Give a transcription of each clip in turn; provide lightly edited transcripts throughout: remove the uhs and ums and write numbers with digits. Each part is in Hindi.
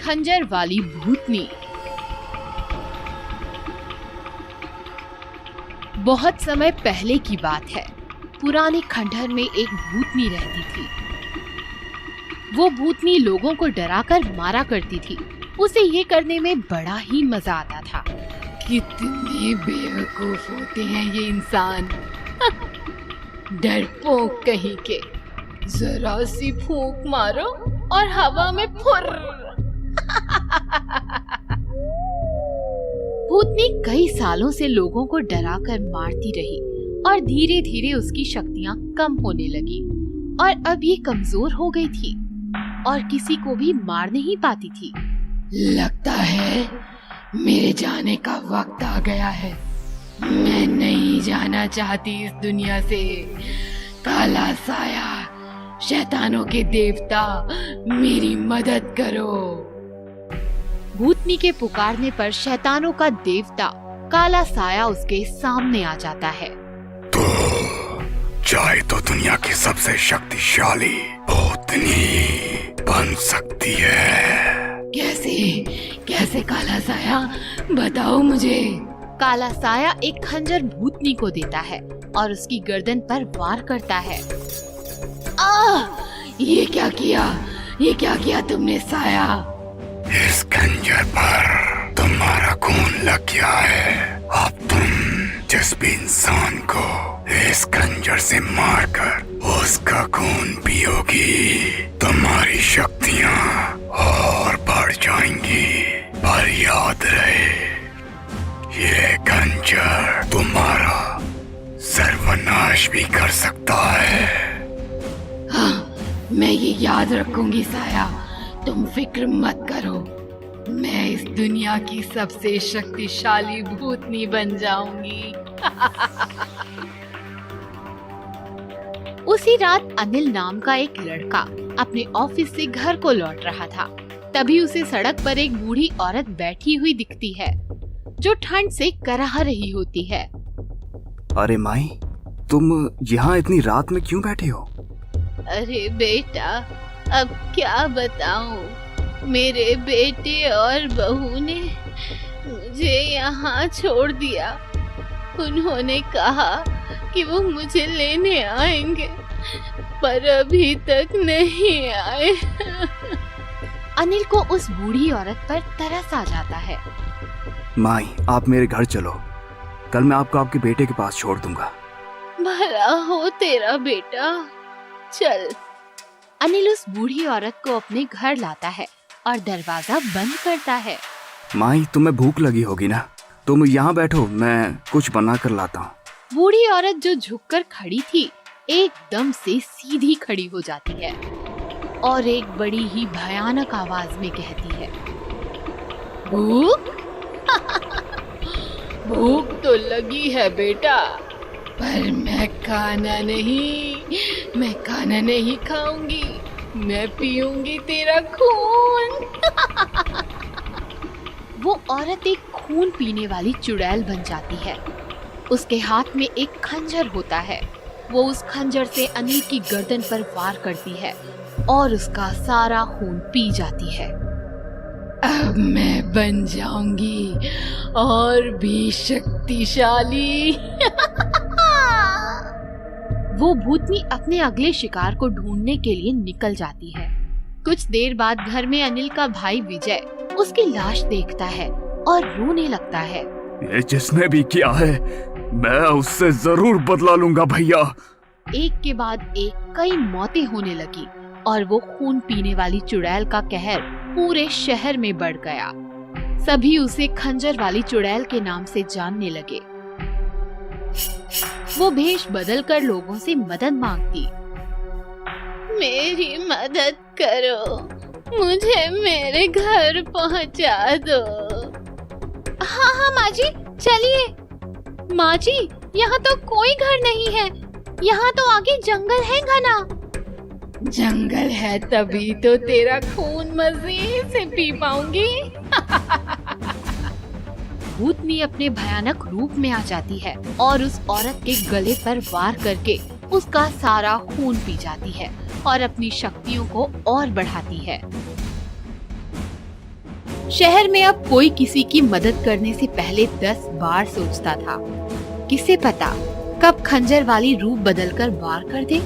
खंजर वाली भूतनी। बहुत समय पहले की बात है। पुराने खंडहर में एक भूतनी रहती थी। वो भूतनी लोगों को डराकर मारा करती थी। उसे ये करने में बड़ा ही मजा आता था। कितने बेवकूफ होते हैं ये इंसान। डरपोक कहीं के। जरा सी फूंक मारो और हवा में फुर। भूतनी कई सालों से लोगों को डराकर मारती रही और धीरे धीरे उसकी शक्तियां कम होने लगी और अब ये कमजोर हो गई थी और किसी को भी मार नहीं पाती थी। लगता है मेरे जाने का वक्त आ गया है। मैं नहीं जाना चाहती इस दुनिया से। काला साया, शैतानों के देवता, मेरी मदद करो। भूतनी के पुकारने पर शैतानों का देवता काला साया उसके सामने आ जाता है। तो चाहे तो दुनिया की सबसे शक्तिशाली भूतनी बन सकती है। कैसे काला साया, बताओ मुझे। काला साया एक खंजर भूतनी को देता है और उसकी गर्दन पर वार करता है। ये क्या किया तुमने साया? इस खंजर पर तुम्हारा खून लग गया है। अब तुम जिस भी इंसान को इस खंजर से मारकर उसका खून पियोगी, तुम्हारी शक्तियाँ और बढ़ जाएंगी। पर याद रहे, ये खंजर तुम्हारा सर्वनाश भी कर सकता है। हाँ, मैं ये याद रखूंगी साया। तुम फिक्र मत करो। मैं इस दुनिया की सबसे शक्तिशाली भूतनी बन जाऊंगी। उसी रात अनिल नाम का एक लड़का अपने ऑफिस से घर को लौट रहा था। तभी उसे सड़क पर एक बूढ़ी औरत बैठी हुई दिखती है जो ठंड से कराह रही होती है। अरे माई, तुम यहाँ इतनी रात में क्यों बैठी हो? अरे बेटा, अब क्या बताऊं। मेरे बेटे और बहू ने मुझे यहाँ छोड़ दिया। उन्होंने कहा कि वो मुझे लेने आएंगे, पर अभी तक नहीं आए। अनिल को उस बूढ़ी औरत पर तरस आ जाता है। माई, आप मेरे घर चलो। कल मैं आपको आपके बेटे के पास छोड़ दूंगा। भला हो तेरा बेटा, चल। अनिल उस बूढ़ी औरत को अपने घर लाता है और दरवाजा बंद करता है। माई, तुम्हें भूख लगी होगी ना? तुम यहाँ बैठो, मैं कुछ बना कर लाता हूँ। बूढ़ी औरत जो झुककर खड़ी थी एकदम से सीधी खड़ी हो जाती है और एक बड़ी ही भयानक आवाज में कहती है, भूख? भूख तो लगी है बेटा, पर मैं खाना नहीं खाऊंगी। मैं पीऊंगी तेरा खून। वो औरत एक खून पीने वाली चुड़ैल बन जाती है। उसके हाथ में एक खंजर होता है। वो उस खंजर से अनिल की गर्दन पर वार करती है और उसका सारा खून पी जाती है। अब मैं बन जाऊंगी और भी शक्तिशाली। वो भूतनी अपने अगले शिकार को ढूंढने के लिए निकल जाती है। कुछ देर बाद घर में अनिल का भाई विजय उसकी लाश देखता है और रोने लगता है। ये जिसने भी किया है, मैं उससे जरूर बदला लूंगा भैया। एक के बाद एक कई मौतें होने लगी और वो खून पीने वाली चुड़ैल का कहर पूरे शहर में बढ़ गया। सभी उसे खंजर वाली चुड़ैल के नाम से जानने लगे। वो भेष बदलकर लोगों से मदद मांगती। मेरी मदद करो, मुझे मेरे घर पहुंचा दो। हाँ माँ जी, चलिए। माँ जी, यहाँ तो कोई घर नहीं है। यहाँ तो आगे जंगल है घना। जंगल है तभी तो तेरा खून मजे से पी पाऊंगी। भूतनी अपने भयानक रूप में आ जाती है और उस औरत के गले पर वार करके उसका सारा खून पी जाती है और अपनी शक्तियों को और बढ़ाती है। शहर में अब कोई किसी की मदद करने से पहले 10 बार सोचता था। किसे पता कब खंजर वाली रूप बदलकर वार कर दे।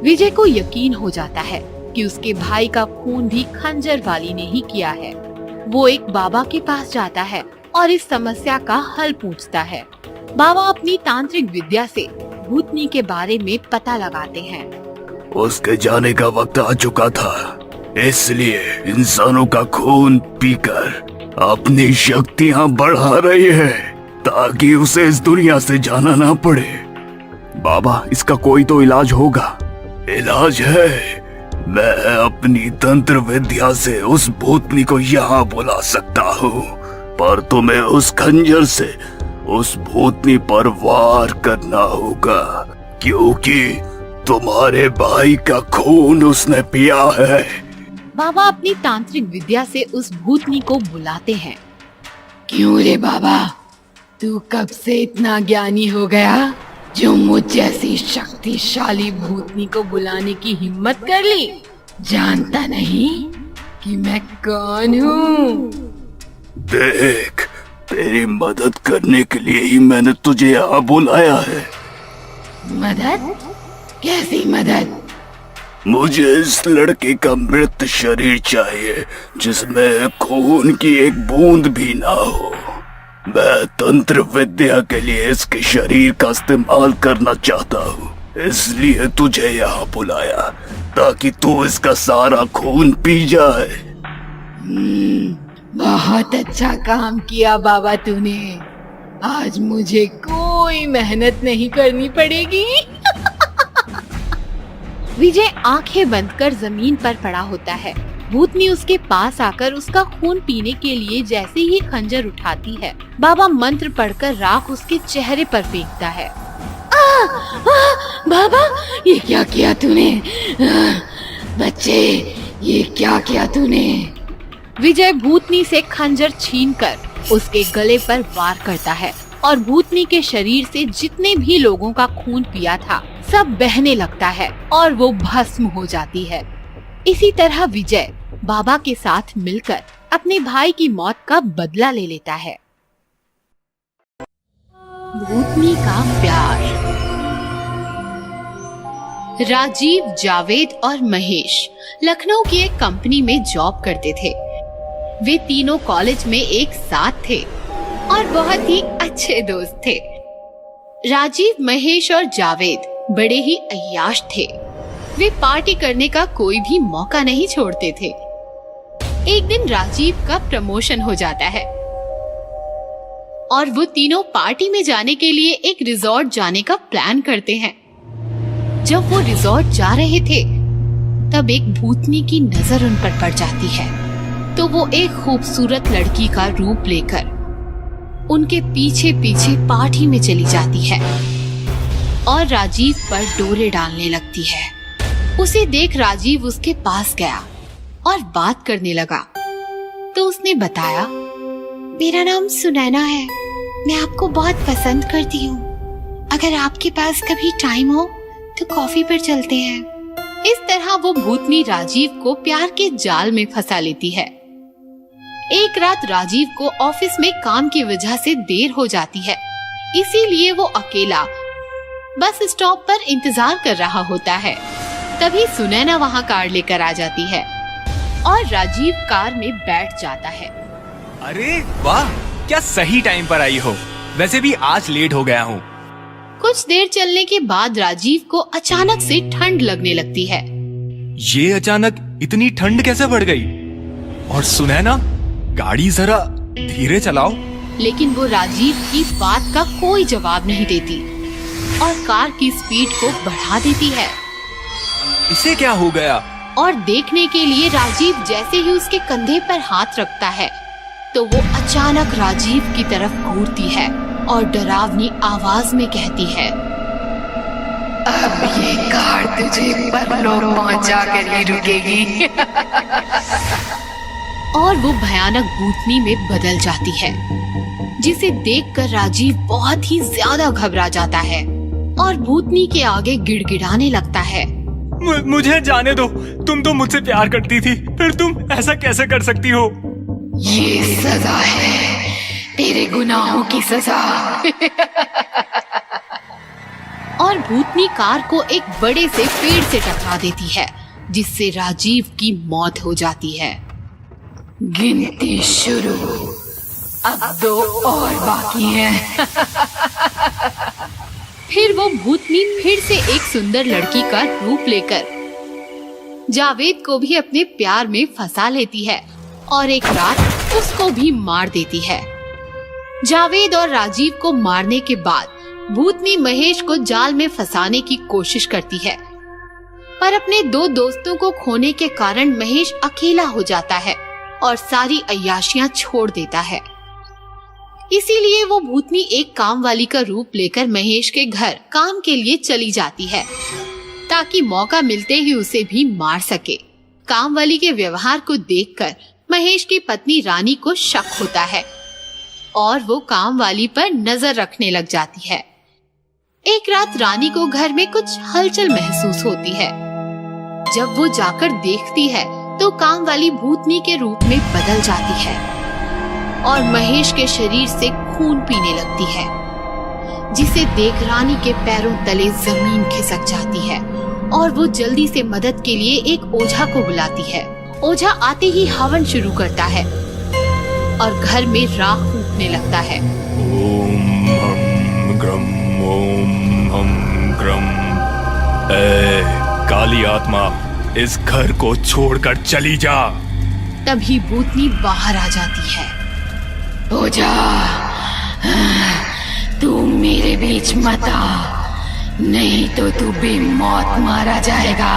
विजय को यकीन हो जाता है कि उसके भाई का खून भी खंजर वाली ने ही किया है। वो एक बाबा के पास जाता है और इस समस्या का हल पूछता है। बाबा अपनी तांत्रिक विद्या से भूतनी के बारे में पता लगाते हैं। उसके जाने का वक्त आ चुका था, इसलिए इंसानों का खून पीकर अपनी शक्तियां बढ़ा रही है ताकि उसे इस दुनिया से जाना ना पड़े। बाबा, इसका कोई तो इलाज होगा। इलाज है, मैं अपनी तंत्र विद्या से उस भूतनी को यहाँ बुला सकता हूँ, पर तुम्हें उस खंजर से उस भूतनी पर वार करना होगा, क्योंकि तुम्हारे भाई का खून उसने पिया है। बाबा अपनी तांत्रिक विद्या से उस भूतनी को बुलाते हैं। क्यों रे बाबा, तू कब से इतना ज्ञानी हो गया जो मुझ जैसी शक्तिशाली भूतनी को बुलाने की हिम्मत कर ली? जानता नहीं कि मैं कौन हूँ? देख, तेरी मदद करने के लिए ही मैंने तुझे यहाँ बुलाया है। मदद? कैसी मदद? मुझे इस लड़के का मृत शरीर चाहिए जिसमें खून की एक बूंद भी ना हो। मैं तंत्र विद्या के लिए इसके शरीर का इस्तेमाल करना चाहता हूँ, इसलिए तुझे यहाँ बुलाया ताकि तू इसका सारा खून पी जाए। बहुत अच्छा काम किया बाबा तूने। आज मुझे कोई मेहनत नहीं करनी पड़ेगी। विजय आंखें बंद कर जमीन पर पड़ा होता है। भूतनी उसके पास आकर उसका खून पीने के लिए जैसे ही खंजर उठाती है, बाबा मंत्र पढ़कर राख उसके चेहरे पर फेंकता है। बाबा, ये क्या किया तूने? बच्चे, ये क्या किया तूने? विजय भूतनी से खंजर छीनकर उसके गले पर वार करता है और भूतनी के शरीर से जितने भी लोगों का खून पिया था सब बहने लगता है और वो भस्म हो जाती है। इसी तरह विजय बाबा के साथ मिलकर अपने भाई की मौत का बदला ले लेता है। भूतनी का प्यार। राजीव, जावेद और महेश लखनऊ की एक कंपनी में जॉब करते थे। वे तीनों कॉलेज में एक साथ थे और बहुत ही अच्छे दोस्त थे। राजीव, महेश और जावेद बड़े ही अय्याश थे। वे पार्टी करने का कोई भी मौका नहीं छोड़ते थे। एक दिन राजीव का प्रमोशन हो जाता है और वो तीनों पार्टी में जाने के लिए एक रिजॉर्ट जाने का प्लान करते हैं। जब वो रिजॉर्ट जा रहे थे तब एक भूतनी की नजर उन पर पड़ जाती है, तो वो एक खूबसूरत लड़की का रूप लेकर उनके पीछे पीछे पार्टी में चली जाती है और राजीव पर डोरे डालने लगती है। उसे देख राजीव उसके पास गया और बात करने लगा। तो उसने बताया, मेरा नाम सुनैना है, मैं आपको बहुत पसंद करती हूँ। अगर आपके पास कभी टाइम हो तो कॉफी पर चलते हैं। इस तरह वो भूतनी राजीव को प्यार के जाल में फंसा लेती है। एक रात राजीव को ऑफिस में काम की वजह से देर हो जाती है, इसीलिए वो अकेला बस स्टॉप पर इंतजार कर रहा होता है। तभी सुनैना वहाँ कार लेकर आ जाती है और राजीव कार में बैठ जाता है। अरे वाह, क्या सही टाइम पर आई हो। वैसे भी आज लेट हो गया हूँ। कुछ देर चलने के बाद राजीव को अचानक से ठंड लगने लगती है। ये अचानक इतनी ठंड कैसे बढ़ गई? और सुनैना, गाड़ी जरा धीरे चलाओ। लेकिन वो राजीव की बात का कोई जवाब नहीं देती और कार की स्पीड को बढ़ा देती है। इसे क्या हो गया? और देखने के लिए राजीव जैसे ही उसके कंधे पर हाथ रखता है तो वो अचानक राजीव की तरफ घूरती है और डरावनी आवाज में कहती है, अब ये कार तुझे परलोक पहुंचा कर ही रुकेगी। और वो भयानक भूतनी में बदल जाती है, जिसे देखकर राजीव बहुत ही ज्यादा घबरा जाता है और भूतनी के आगे गिड़गिड़ाने लगता है। मुझे जाने दो, तुम तो मुझसे प्यार करती थी, फिर तुम ऐसा कैसे कर सकती हो? ये सजा है, तेरे गुनाहों की सजा। और भूतनी कार को एक बड़े से पेड़ से टकरा देती है, जिससे राजीव की मौत हो जाती है। गिनती शुरू, अब 2 और बाकी हैं। फिर वो भूतनी फिर से एक सुंदर लड़की का रूप लेकर जावेद को भी अपने प्यार में फंसा लेती है और एक रात उसको भी मार देती है। जावेद और राजीव को मारने के बाद भूतनी महेश को जाल में फंसाने की कोशिश करती है, पर अपने 2 दोस्तों को खोने के कारण महेश अकेला हो जाता है और सारी अय्याशियां छोड़ देता है। इसीलिए वो भूतनी एक काम वाली का रूप लेकर महेश के घर काम के लिए चली जाती है, ताकि मौका मिलते ही उसे भी मार सके। काम वाली के व्यवहार को देखकर महेश की पत्नी रानी को शक होता है और वो काम वाली पर नजर रखने लग जाती है। एक रात रानी को घर में कुछ हलचल महसूस होती है। जब वो जाकर देखती है तो काम वाली भूतनी के रूप में बदल जाती है और महेश के शरीर से खून पीने लगती है, जिसे देख रानी के पैरों तले जमीन खिसक जाती है और वो जल्दी से मदद के लिए एक ओझा को बुलाती है। ओझा आते ही हवन शुरू करता है और घर में राख फूकने लगता है। ओम हम ग्रम, ओम हम ग्रम। ए काली आत्मा, इस घर को छोड़कर चली जा। तभी भूतनी बाहर आ जाती है। ओझा, तू मेरे बीच मत आ, नहीं तो तू बेमौत मारा जाएगा।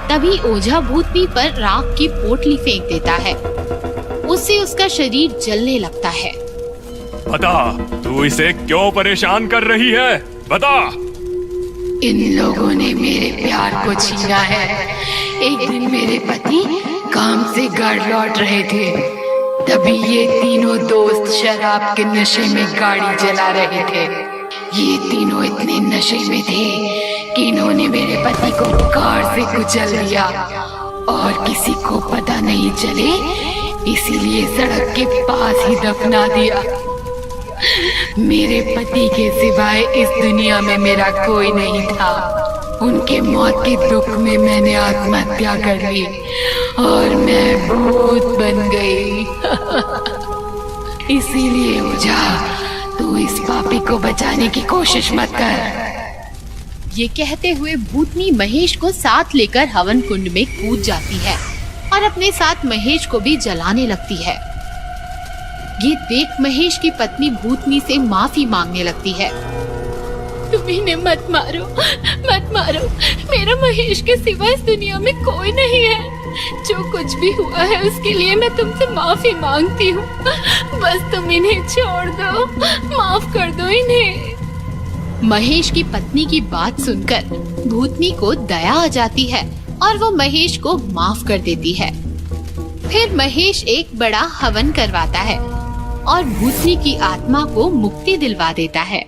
तभी ओझा भूतनी पर राख की पोटली फेंक देता है। उससे उसका शरीर जलने लगता है। बता, तू इसे क्यों परेशान कर रही है? बता। इन लोगों ने मेरे प्यार को छीना है। एक दिन मेरे पति काम से घर लौट रहे थे, तभी ये तीनों दोस्त शराब के नशे में गाड़ी चला रहे थे। ये तीनों इतने नशे में थे कि इन्होंने मेरे पति को कार से कुचल दिया और किसी को पता नहीं चले, इसीलिए सड़क के पास ही दफना दिया। मेरे पति के सिवाय इस दुनिया में मेरा कोई नहीं था। उनके मौत के दुख में मैंने आत्महत्या कर ली और मैं भूत बन गई। इसीलिए ओझा, तू इस पापी को बचाने की कोशिश मत कर। ये कहते हुए भूतनी महेश को साथ लेकर हवन कुंड में कूद जाती है और अपने साथ महेश को भी जलाने लगती है। ये देख महेश की पत्नी भूतनी से माफी मांगने लगती है। तुम इन्हें मत मारो, मत मारो। मेरा महेश के सिवा इस दुनिया में कोई नहीं है। जो कुछ भी हुआ है उसके लिए मैं तुमसे माफी मांगती हूँ। बस तुम इन्हें छोड़ दो, माफ कर दो इन्हें। महेश की पत्नी की बात सुनकर भूतनी को दया आ जाती है और वो महेश को माफ कर देती है। फिर महेश एक बड़ा हवन करवाता है और भूतनी की आत्मा को मुक्ति दिलवा देता है।